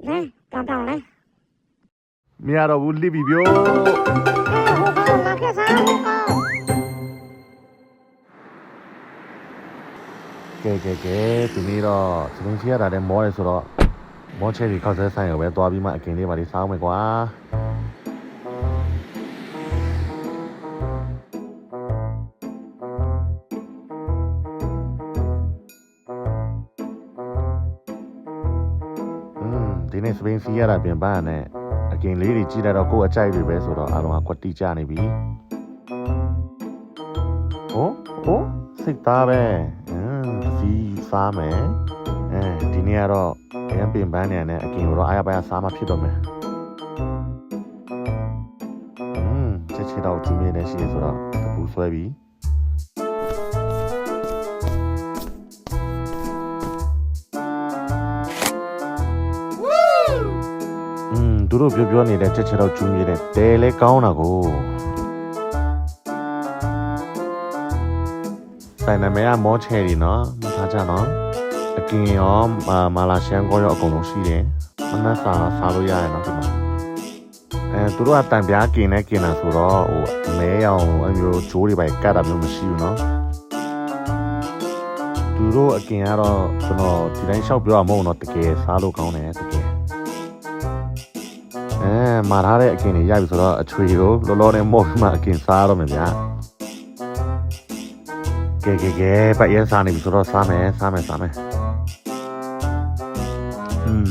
လေတောင်းလေမရတော့ဘူးလိပြီပြောဟိုကောင်လာခဲ့စားဟိုကောင်ကဲဒီနေ့တော့စလုံးချရတာလည်းမောတယ်ဆိုတော့မောချဲဒီခောက်ဆဲဆိုင်ကိုပဲသွားပြီးမှအကင်လေးပါလေးစားအောင်မယ်ကွာဒီနေ့စပင်းစီးရတာပြင်ပနဲ့အကင်လေးတွေကြီးလိုက်တော့ကိုယ်အကြိုက်တွေပဲဆိုတော့အားလုံးကကွက်တီကြနေပြီဟိုစိတ်သားပဲစီးစားမယ်ဒီနေ့ကတော့အရင်ပြင်ပန်းနေတဲ့အကင်ကိုတော့အားရပါရစားမှဖြစ်တော့မယ်ချစ်တော့ကြီးမြင့်နေရှိဆိုတော့တပူဆွဲပြီသူတို့ပြောနေတဲ့ချက်တော့ကျူးမြတဲ့တဲလဲကောင်းတာကိုဆိုင်နာမည်ကမောချယ်ရီနော်မထားကြနော်အကင်ရောမာလာရှန်ကောရောအကုန်လုံးရှိတယ်မနက်စာစားလို့ရတယ်နော်ဒီမှာသူတို့ကတန်ပြားกินနဲ့กินတာဆိုတော့ဟိုအမဲရောင်အမျိုးဂျိုးတွေပဲကတ်တာမျိုးမရှိဘူးနော်သူတို့အကင်ကတော့ကျွန်တော်ဒီတိုင်းလျှောက်ပြောရမဟုတ်တော့တကယ်စားလို့ကောင်းတယ်တကယ်မာထားတဲ့အကင်တွေရပြီဆိုတော့အချွေကိုလောနဲ့မော့ပြီးမှအကင်စားတော့မယ်ဗျာကဲပတ်ရဲစားနေပြီဆိုတော့စားမယ်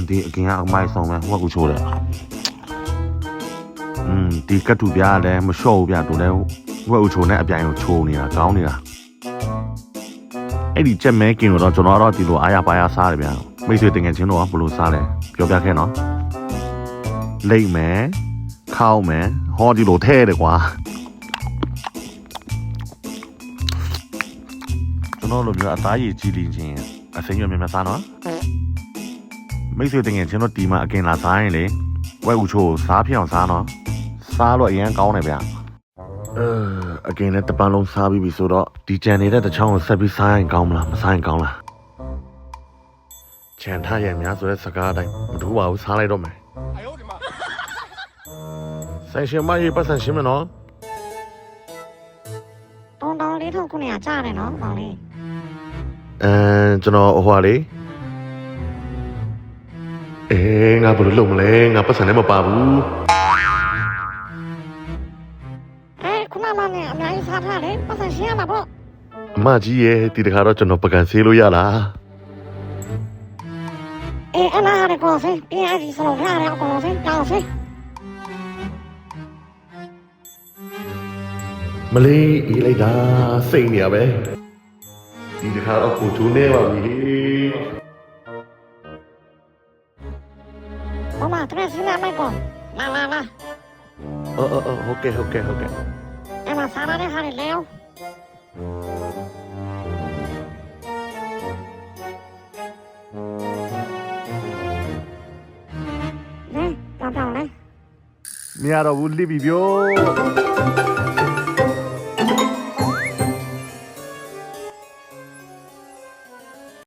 ဒီအကင်ကအမိုက်ဆောင်မယ်ဟိုကကူချိုးတယ်ဒီကတ်တူပြားလည်းမလျှော့ဘူးဗျာတူလည်းဟိုကကူချိုးနဲ့အပြိုင်ကိုချိုးနေတာကောင်းနေတာအဲ့ဒီချက်မဲကင်ကိုတော့ကျွန်တော်ကတော့ဒီလိုအားရပါရစားတယ်ဗျာမိတ်ဆွေတငယ်ချင်းတို့ကဘယ်လိုစားလဲပြောပြခဲ့နော်လိမ့်မယ်ခေါင်းမယ်ဟောဒီလိုထဲတယ်ကွာကျွန်တော်လိုမျိုးအသားရည်ကြီးလင်းချင်းအစိမ်းရွက်များစားနော်မိတ်ဆွေတငယ်ချင်းတို့ဒီမှာအကင်လာစားရင်လေဝဲဦးချိုးစားဖြစ်အောင်စားနော်စားလို့အရင်ကောင်းတယ်ဗျအကင်နဲ့တပန်းလုံးစားပြီးပြီဆိုတော့ဒီကြံနေတဲ့တစ်ချောင်းကိုဆက်ပြီးစားရင်ကောင်းမလားမစားရင်ကောင်းလားချန်ထားရများဆိုတဲ့စကားအတိုင်းမထူးပါဘူးစားလိုက်တော့မယ်ဆိုင်ရှင်မကြီးပတ်စံရှင်းမနော်တောင်းလေးထုတ်ခုနေရကြားတယ်နော်တောင်းလေးကျွန်တော်ဟိုဟာလေးငါဘယ်လိုလုပ်မလဲငါပတ်စံလည်းမပါဘူးခုနမှလည်းအများကြီးစားထားတယ်ပတ်စံရှင်းရမှာပေါ့အမကြီးရဲ့ဒီတခါတော့ကျွန်တော်ပကံဆေးလို့ရလားအနာရကောစေပြင်းအကြီးစလုံးထားရအောင်စေတောင်းစေမလေးအေးလိုက်တာစိတ်နေရပဲဒီတခါတော့ကိုချိုးနေပါပြီမမတရက်စီးလာမယ်ကောလာဟုတ်ကဲ့မစားရတဲ့ဟာလေလေတောင်းလေမရတော့ဘူးလိပြီပြော